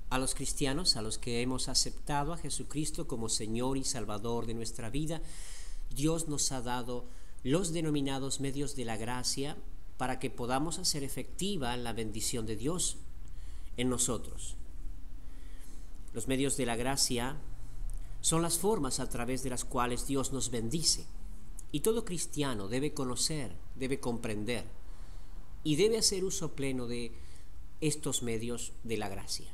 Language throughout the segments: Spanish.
A los cristianos, a los que hemos aceptado a Jesucristo como Señor y Salvador de nuestra vida, Dios nos ha dado los denominados medios de la gracia para que podamos hacer efectiva la bendición de Dios en nosotros. Los medios de la gracia son las formas a través de las cuales Dios nos bendice. Y todo cristiano debe conocer, debe comprender y debe hacer uso pleno de estos medios de la gracia.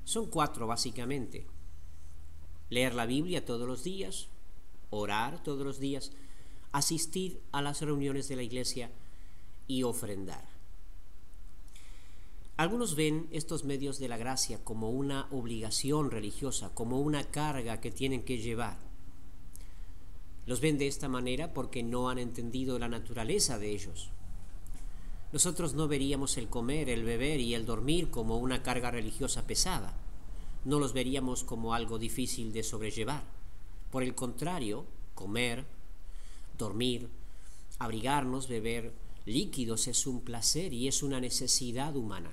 Son 4 básicamente: leer la Biblia todos los días, orar todos los días, asistir a las reuniones de la iglesia y ofrendar. Algunos ven estos medios de la gracia como una obligación religiosa, como una carga que tienen que llevar. Los ven de esta manera porque no han entendido la naturaleza de ellos. Nosotros no veríamos el comer, el beber y el dormir como una carga religiosa pesada. No los veríamos como algo difícil de sobrellevar. Por el contrario, comer, dormir, abrigarnos, beber líquidos es un placer y es una necesidad humana.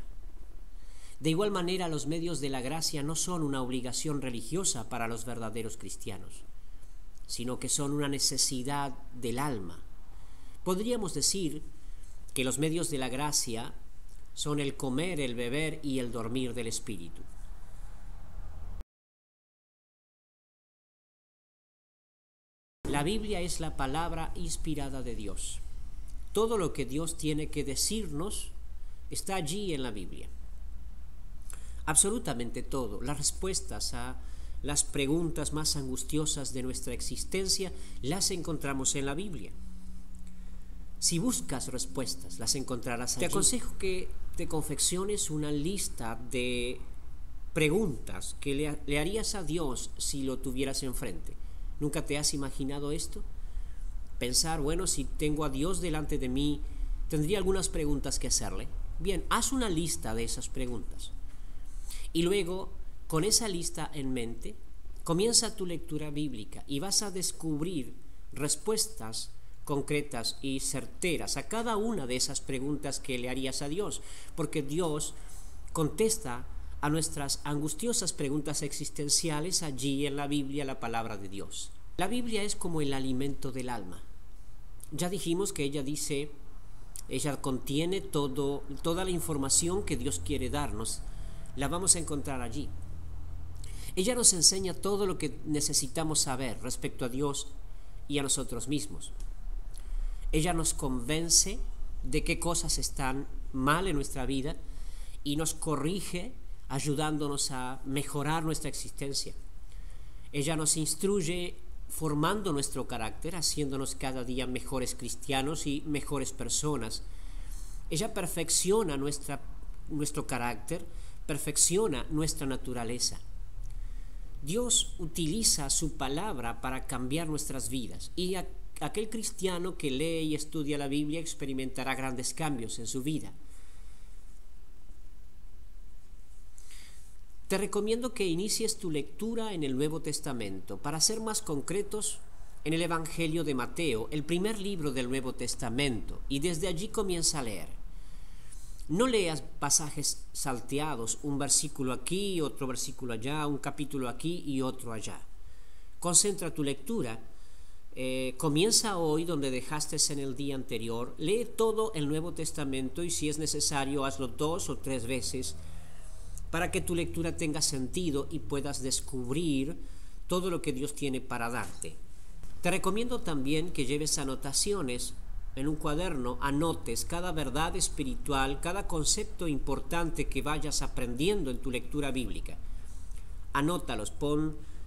De igual manera, los medios de la gracia no son una obligación religiosa para los verdaderos cristianos, sino que son una necesidad del alma. Podríamos decir que los medios de la gracia son el comer, el beber y el dormir del Espíritu. La Biblia es la palabra inspirada de Dios. Todo lo que Dios tiene que decirnos está allí en la Biblia. Absolutamente todo. Las respuestas a las preguntas más angustiosas de nuestra existencia las encontramos en la Biblia. Si buscas respuestas, las encontrarás allí. Te aconsejo que te confecciones una lista de preguntas que le harías a Dios si lo tuvieras enfrente. ¿Nunca te has imaginado esto? Pensar, bueno, si tengo a Dios delante de mí, tendría algunas preguntas que hacerle. Bien, haz una lista de esas preguntas. Y luego, con esa lista en mente, comienza tu lectura bíblica y vas a descubrir respuestas concretas y certeras a cada una de esas preguntas que le harías a Dios, porque Dios contesta a nuestras angustiosas preguntas existenciales allí en la Biblia, la palabra de Dios. La Biblia es como el alimento del alma. Ya dijimos que ella contiene toda la información que Dios quiere darnos, la vamos a encontrar allí. Ella nos enseña todo lo que necesitamos saber respecto a Dios y a nosotros mismos. Ella nos convence de qué cosas están mal en nuestra vida y nos corrige ayudándonos a mejorar nuestra existencia. Ella nos instruye formando nuestro carácter, haciéndonos cada día mejores cristianos y mejores personas. Ella perfecciona nuestro carácter, perfecciona nuestra naturaleza. Dios utiliza su palabra para cambiar nuestras vidas y aquel cristiano que lee y estudia la Biblia experimentará grandes cambios en su vida. Te recomiendo que inicies tu lectura en el Nuevo Testamento. Para ser más concretos, en el Evangelio de Mateo, el primer libro del Nuevo Testamento, y desde allí comienza a leer. No leas pasajes salteados, un versículo aquí, otro versículo allá, un capítulo aquí y otro allá. Concentra tu lectura. Comienza hoy donde dejaste en el día anterior. Lee todo el Nuevo Testamento y si es necesario hazlo 2 o 3 veces para que tu lectura tenga sentido y puedas descubrir todo lo que Dios tiene para darte. Te recomiendo también que lleves anotaciones en un cuaderno, anotes cada verdad espiritual, cada concepto importante que vayas aprendiendo en tu lectura bíblica. Anótalos,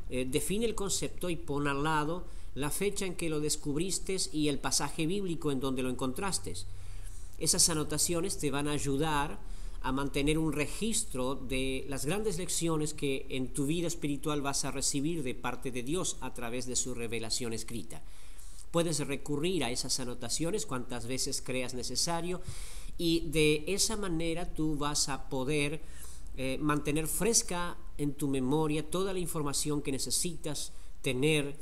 define el concepto y pon al lado la fecha en que lo descubriste y el pasaje bíblico en donde lo encontraste. Esas anotaciones te van a ayudar a mantener un registro de las grandes lecciones que en tu vida espiritual vas a recibir de parte de Dios a través de su revelación escrita. Puedes recurrir a esas anotaciones cuantas veces creas necesario y de esa manera tú vas a poder mantener fresca en tu memoria toda la información que necesitas tener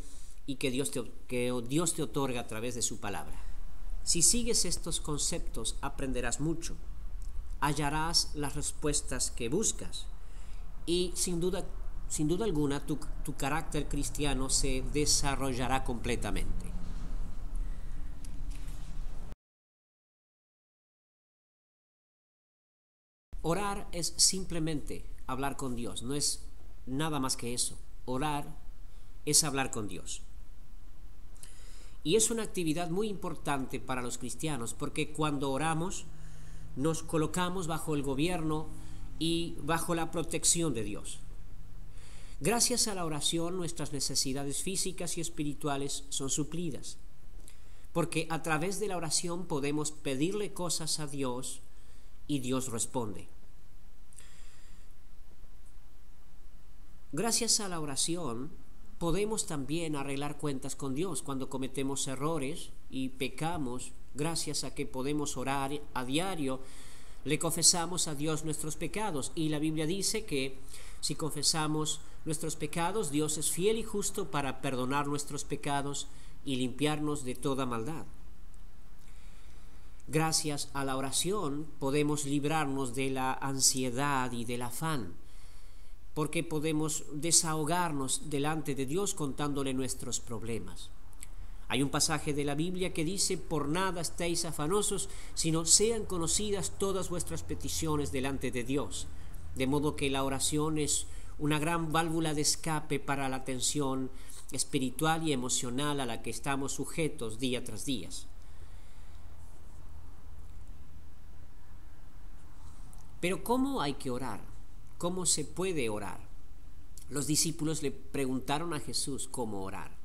y que Dios te otorga a través de su palabra. Si sigues estos conceptos aprenderás mucho, hallarás las respuestas que buscas y sin duda alguna tu carácter cristiano se desarrollará completamente. Orar es simplemente hablar con Dios, no es nada más que eso. Orar es hablar con Dios. Y es una actividad muy importante para los cristianos, porque cuando oramos nos colocamos bajo el gobierno y bajo la protección de Dios. Gracias a la oración nuestras necesidades físicas y espirituales son suplidas, porque a través de la oración podemos pedirle cosas a Dios y Dios responde. Gracias a la oración podemos también arreglar cuentas con Dios cuando cometemos errores y pecamos. Gracias a que podemos orar a diario, le confesamos a Dios nuestros pecados, y la Biblia dice que si confesamos nuestros pecados, Dios es fiel y justo para perdonar nuestros pecados y limpiarnos de toda maldad. Gracias a la oración podemos librarnos de la ansiedad y del afán, porque podemos desahogarnos delante de Dios contándole nuestros problemas. Hay un pasaje de la Biblia que dice: por nada estéis afanosos, sino sean conocidas todas vuestras peticiones delante de Dios. De modo que la oración es una gran válvula de escape para la tensión espiritual y emocional a la que estamos sujetos día tras día. Pero ¿cómo hay que orar? ¿Cómo se puede orar? Los discípulos le preguntaron a Jesús cómo orar.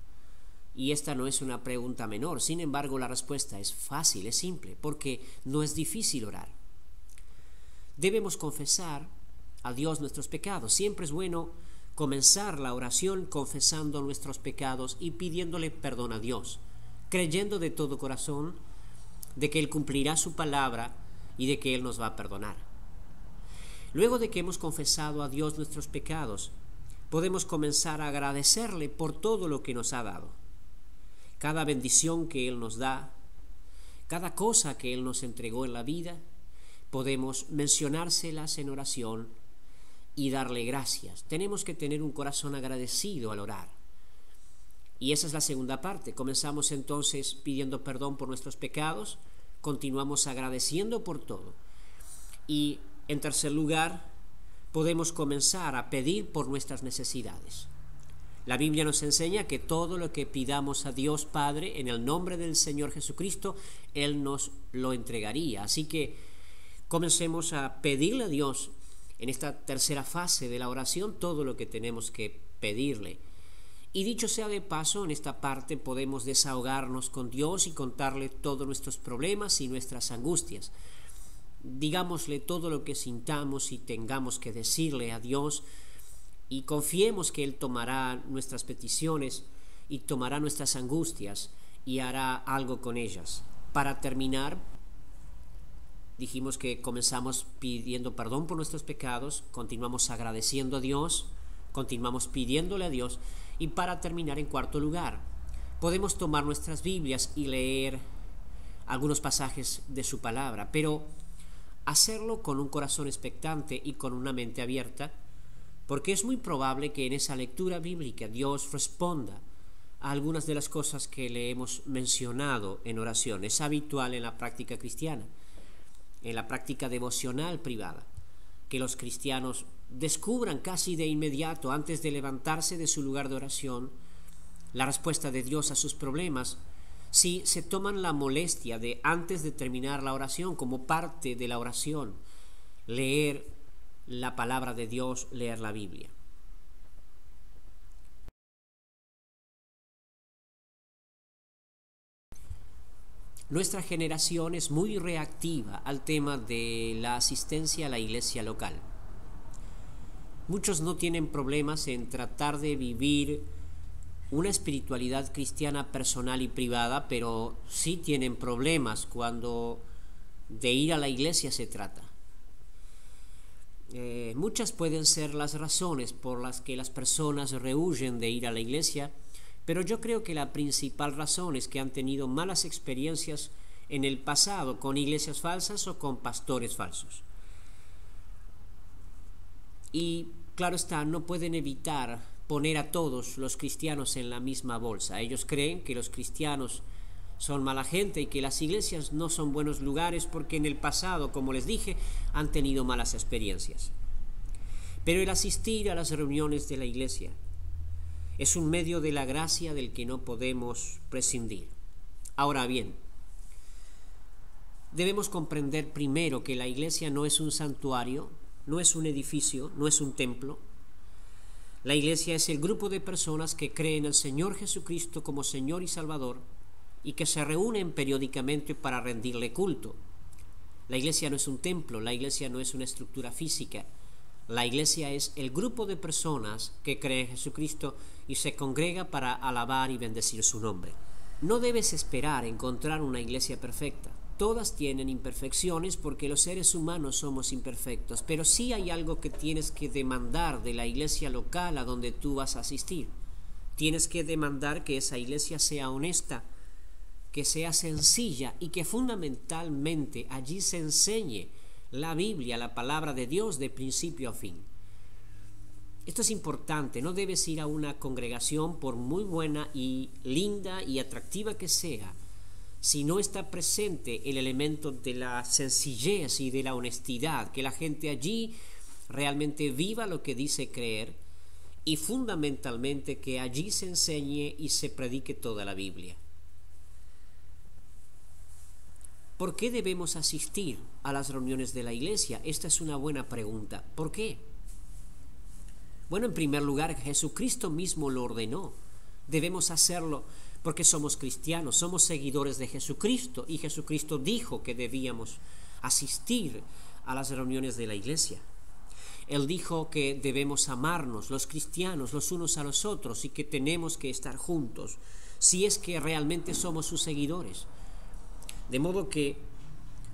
Y esta no es una pregunta menor. Sin embargo, la respuesta es fácil, es simple, porque no es difícil orar. Debemos confesar a Dios nuestros pecados. Siempre es bueno comenzar la oración confesando nuestros pecados y pidiéndole perdón a Dios, creyendo de todo corazón de que Él cumplirá su palabra y de que Él nos va a perdonar. Luego de que hemos confesado a Dios nuestros pecados, podemos comenzar a agradecerle por todo lo que nos ha dado. Cada bendición que Él nos da, cada cosa que Él nos entregó en la vida, podemos mencionárselas en oración y darle gracias. Tenemos que tener un corazón agradecido al orar. Y esa es la segunda parte. Comenzamos entonces pidiendo perdón por nuestros pecados, continuamos agradeciendo por todo. Y en tercer lugar, podemos comenzar a pedir por nuestras necesidades. La Biblia nos enseña que todo lo que pidamos a Dios Padre en el nombre del Señor Jesucristo, Él nos lo entregaría. Así que comencemos a pedirle a Dios en esta tercera fase de la oración todo lo que tenemos que pedirle. Y dicho sea de paso, en esta parte podemos desahogarnos con Dios y contarle todos nuestros problemas y nuestras angustias. Digámosle todo lo que sintamos y tengamos que decirle a Dios, y confiemos que Él tomará nuestras peticiones y tomará nuestras angustias y hará algo con ellas. Para terminar, dijimos que comenzamos pidiendo perdón por nuestros pecados, continuamos agradeciendo a Dios, continuamos pidiéndole a Dios, y para terminar, en cuarto lugar, podemos tomar nuestras Biblias y leer algunos pasajes de su palabra, pero hacerlo con un corazón expectante y con una mente abierta, porque es muy probable que en esa lectura bíblica Dios responda a algunas de las cosas que le hemos mencionado en oración. Es habitual en la práctica cristiana, en la práctica devocional privada, que los cristianos descubran casi de inmediato, antes de levantarse de su lugar de oración, la respuesta de Dios a sus problemas, si se toman la molestia de, antes de terminar la oración, como parte de la oración, leer la palabra de Dios, leer la Biblia. Nuestra generación es muy reactiva al tema de la asistencia a la iglesia local. Muchos no tienen problemas en tratar de vivir una espiritualidad cristiana personal y privada, pero sí tienen problemas cuando de ir a la iglesia se trata. Muchas pueden ser las razones por las que las personas rehúyen de ir a la iglesia, pero yo creo que la principal razón es que han tenido malas experiencias en el pasado con iglesias falsas o con pastores falsos. Y claro está, no pueden evitar poner a todos los cristianos en la misma bolsa. Ellos creen que los cristianos son mala gente y que las iglesias no son buenos lugares porque en el pasado, como les dije, han tenido malas experiencias. Pero el asistir a las reuniones de la iglesia es un medio de la gracia del que no podemos prescindir. Ahora bien, debemos comprender primero que la iglesia no es un santuario, no es un edificio, no es un templo. La iglesia es el grupo de personas que creen en el Señor Jesucristo como Señor y Salvador y que se reúnen periódicamente para rendirle culto. La iglesia no es un templo, la iglesia no es una estructura física. La iglesia es el grupo de personas que creen en Jesucristo y se congrega para alabar y bendecir su nombre. No debes esperar encontrar una iglesia perfecta. Todas tienen imperfecciones porque los seres humanos somos imperfectos, pero sí hay algo que tienes que demandar de la iglesia local a donde tú vas a asistir. Tienes que demandar que esa iglesia sea honesta, que sea sencilla y que fundamentalmente allí se enseñe la Biblia, la palabra de Dios de principio a fin. Esto es importante, no debes ir a una congregación por muy buena y linda y atractiva que sea, si no está presente el elemento de la sencillez y de la honestidad, que la gente allí realmente viva lo que dice creer y fundamentalmente que allí se enseñe y se predique toda la Biblia. ¿Por qué debemos asistir a las reuniones de la iglesia? Esta es una buena pregunta. ¿Por qué? Bueno, en primer lugar, Jesucristo mismo lo ordenó. Debemos hacerlo porque somos cristianos, somos seguidores de Jesucristo y Jesucristo dijo que debíamos asistir a las reuniones de la iglesia. Él dijo que debemos amarnos, los cristianos, los unos a los otros y que tenemos que estar juntos si es que realmente somos sus seguidores. De modo que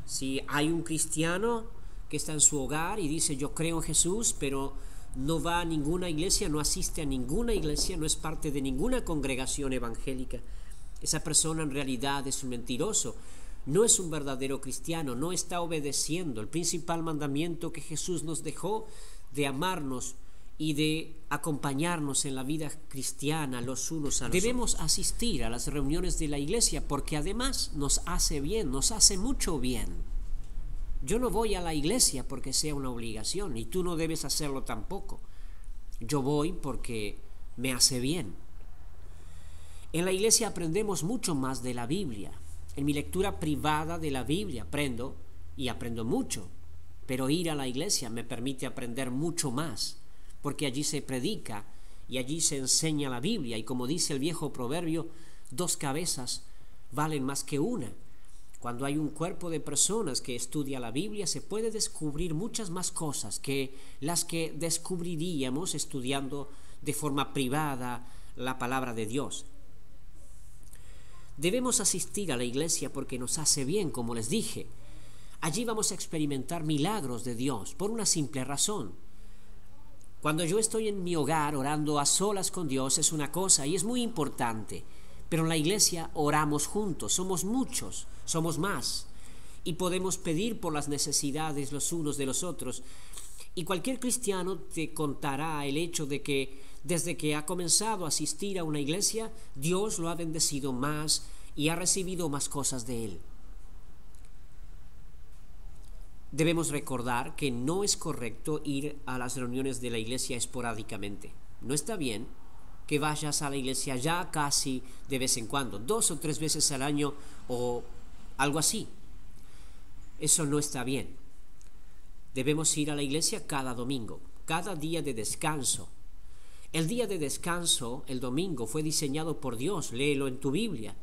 si hay un cristiano que está en su hogar y dice yo creo en Jesús, pero no va a ninguna iglesia, no asiste a ninguna iglesia, no es parte de ninguna congregación evangélica, esa persona en realidad es un mentiroso, no es un verdadero cristiano, no está obedeciendo el principal mandamiento que Jesús nos dejó de amarnos y de acompañarnos en la vida cristiana los unos a los otros. Debemos asistir a las reuniones de la iglesia porque además nos hace bien, nos hace mucho bien. Yo no voy a la iglesia porque sea una obligación y tú no debes hacerlo tampoco. Yo voy porque me hace bien. En la iglesia aprendemos mucho más de la Biblia. En mi lectura privada de la Biblia aprendo mucho, pero ir a la iglesia me permite aprender mucho más, porque allí se predica y allí se enseña la Biblia y como dice el viejo proverbio, 2 cabezas valen más que una. Cuando hay un cuerpo de personas que estudia la Biblia, se puede descubrir muchas más cosas que las que descubriríamos estudiando de forma privada la palabra de Dios. Debemos asistir a la iglesia porque nos hace bien, como les dije. Allí vamos a experimentar milagros de Dios por una simple razón. Cuando yo estoy en mi hogar orando a solas con Dios es una cosa y es muy importante. Pero en la iglesia oramos juntos, somos muchos, somos más, y podemos pedir por las necesidades los unos de los otros. Y cualquier cristiano te contará el hecho de que desde que ha comenzado a asistir a una iglesia, Dios lo ha bendecido más y ha recibido más cosas de él. Debemos recordar que no es correcto ir a las reuniones de la iglesia esporádicamente. No está bien que vayas a la iglesia ya casi de vez en cuando, 2 o 3 veces al año o algo así. Eso no está bien. Debemos ir a la iglesia cada domingo, cada día de descanso. El día de descanso, el domingo, fue diseñado por Dios, léelo en tu Biblia.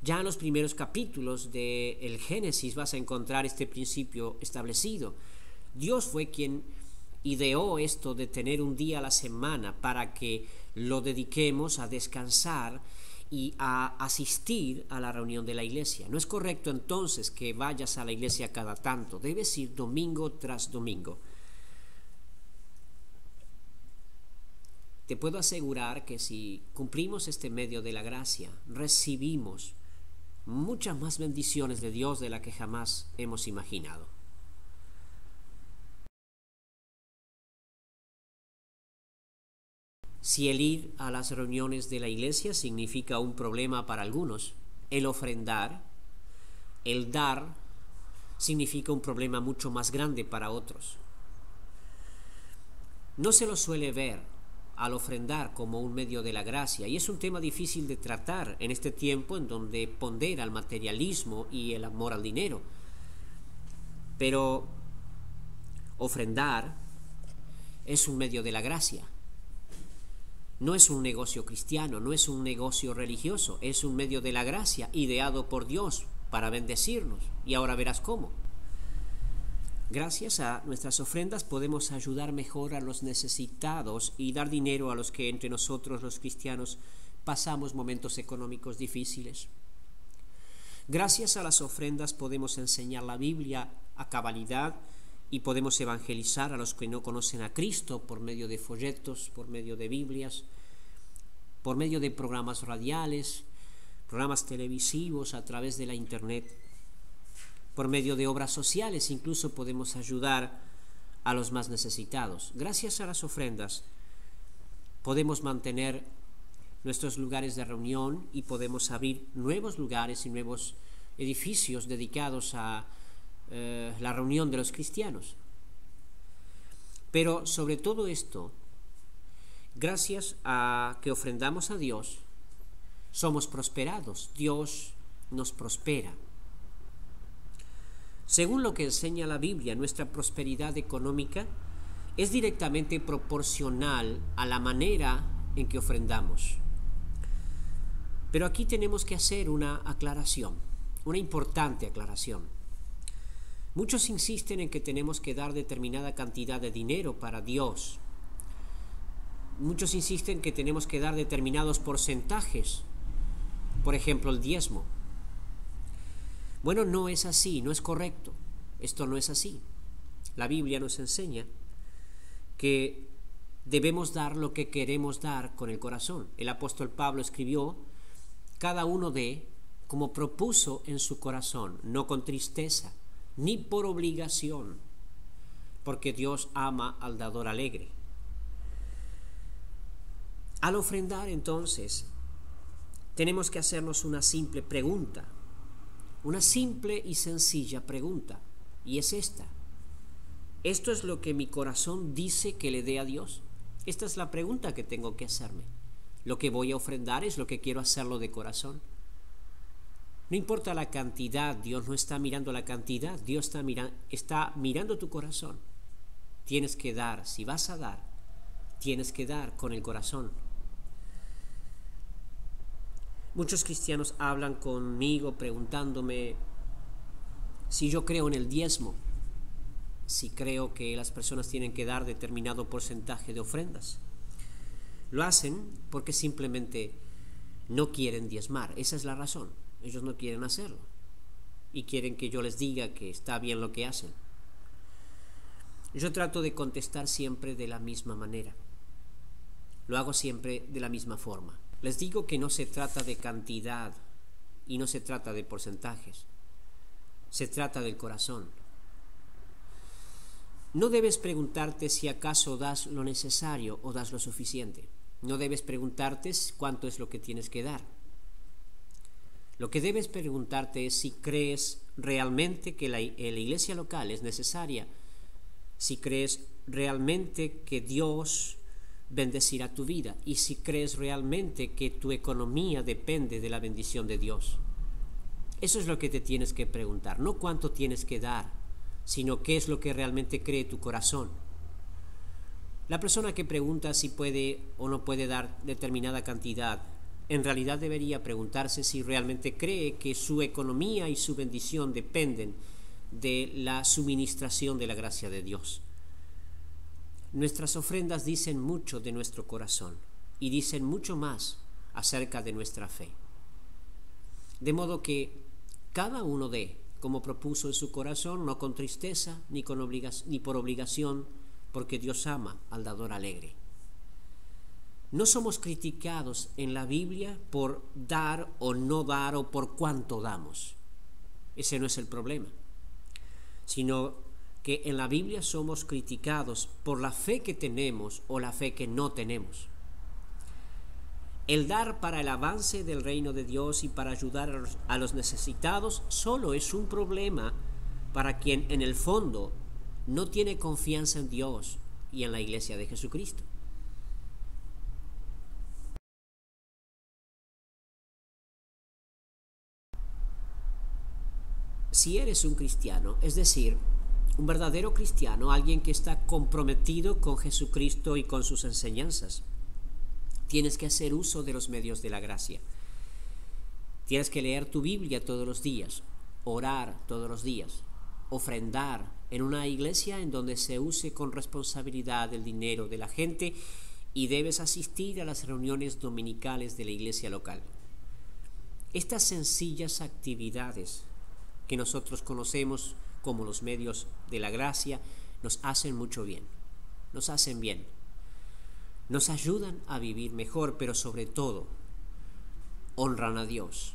Ya en los primeros capítulos del Génesis vas a encontrar este principio establecido. Dios fue quien ideó esto de tener un día a la semana para que lo dediquemos a descansar y a asistir a la reunión de la iglesia. No es correcto entonces que vayas a la iglesia cada tanto, debes ir domingo tras domingo. Te puedo asegurar que si cumplimos este medio de la gracia, recibimos muchas más bendiciones de Dios de las que jamás hemos imaginado. Si el ir a las reuniones de la iglesia significa un problema para algunos, el ofrendar, el dar, significa un problema mucho más grande para otros. No se lo suele ver al ofrendar como un medio de la gracia, y es un tema difícil de tratar en este tiempo en donde pondera el materialismo y el amor al dinero. Pero ofrendar es un medio de la gracia. No es un negocio cristiano, no es un negocio religioso, es un medio de la gracia ideado por Dios para bendecirnos. Y ahora verás cómo. Gracias a nuestras ofrendas podemos ayudar mejor a los necesitados y dar dinero a los que entre nosotros los cristianos pasamos momentos económicos difíciles. Gracias a las ofrendas podemos enseñar la Biblia a cabalidad y podemos evangelizar a los que no conocen a Cristo por medio de folletos, por medio de Biblias, por medio de programas radiales, programas televisivos, a través de la Internet, por medio de obras sociales. Incluso podemos ayudar a los más necesitados. Gracias a las ofrendas podemos mantener nuestros lugares de reunión y podemos abrir nuevos lugares y nuevos edificios dedicados a la reunión de los cristianos. Pero sobre todo esto, gracias a que ofrendamos a Dios, somos prosperados. Dios nos prospera. Según lo que enseña la Biblia, nuestra prosperidad económica es directamente proporcional a la manera en que ofrendamos. Pero aquí tenemos que hacer una aclaración, una importante aclaración. Muchos insisten en que tenemos que dar determinada cantidad de dinero para Dios. Muchos insisten que tenemos que dar determinados porcentajes, por ejemplo, el diezmo. Bueno, no es así, no es correcto. Esto no es así. La Biblia nos enseña que debemos dar lo que queremos dar con el corazón. El apóstol Pablo escribió: cada uno dé como propuso en su corazón, no con tristeza, ni por obligación, porque Dios ama al dador alegre. Al ofrendar, entonces, tenemos que hacernos una simple pregunta, una simple y sencilla pregunta, y es esta: ¿esto es lo que mi corazón dice que le dé a Dios? Esta es la pregunta que tengo que hacerme. ¿Lo que voy a ofrendar es lo que quiero hacerlo de corazón? No importa la cantidad, Dios no está mirando la cantidad, Dios está mirando tu corazón. Tienes que dar, si vas a dar, tienes que dar con el corazón. Muchos cristianos hablan conmigo preguntándome si yo creo en el diezmo, si creo que las personas tienen que dar determinado porcentaje de ofrendas. Lo hacen porque simplemente no quieren diezmar, esa es la razón. Ellos no quieren hacerlo y quieren que yo les diga que está bien lo que hacen. Yo trato de contestar siempre de la misma manera. Lo hago siempre de la misma forma. Les digo que no se trata de cantidad y no se trata de porcentajes. Se trata del corazón. No debes preguntarte si acaso das lo necesario o das lo suficiente. No debes preguntarte cuánto es lo que tienes que dar. Lo que debes preguntarte es si crees realmente que la iglesia local es necesaria, si crees realmente que Dios bendecirá tu vida y si crees realmente que tu economía depende de la bendición de Dios. Eso es lo que te tienes que preguntar, no cuánto tienes que dar, sino qué es lo que realmente cree tu corazón. La persona que pregunta si puede o no puede dar determinada cantidad, en realidad debería preguntarse si realmente cree que su economía y su bendición dependen de la suministración de la gracia de Dios. Nuestras ofrendas dicen mucho de nuestro corazón y dicen mucho más acerca de nuestra fe. De modo que cada uno dé como propuso en su corazón, no con tristeza ni por obligación, porque Dios ama al dador alegre. No somos criticados en la Biblia por dar o no dar o por cuánto damos. Ese no es el problema, sino que en la Biblia somos criticados por la fe que tenemos o la fe que no tenemos. El dar para el avance del reino de Dios y para ayudar a los necesitados solo es un problema para quien en el fondo no tiene confianza en Dios y en la iglesia de Jesucristo. Si eres un cristiano, es decir, un verdadero cristiano, alguien que está comprometido con Jesucristo y con sus enseñanzas, tienes que hacer uso de los medios de la gracia. Tienes que leer tu Biblia todos los días, orar todos los días, ofrendar en una iglesia en donde se use con responsabilidad el dinero de la gente, y debes asistir a las reuniones dominicales de la iglesia local. Estas sencillas actividades que nosotros conocemos como los medios de la gracia nos hacen mucho bien, nos hacen bien, nos ayudan a vivir mejor, pero sobre todo honran a Dios.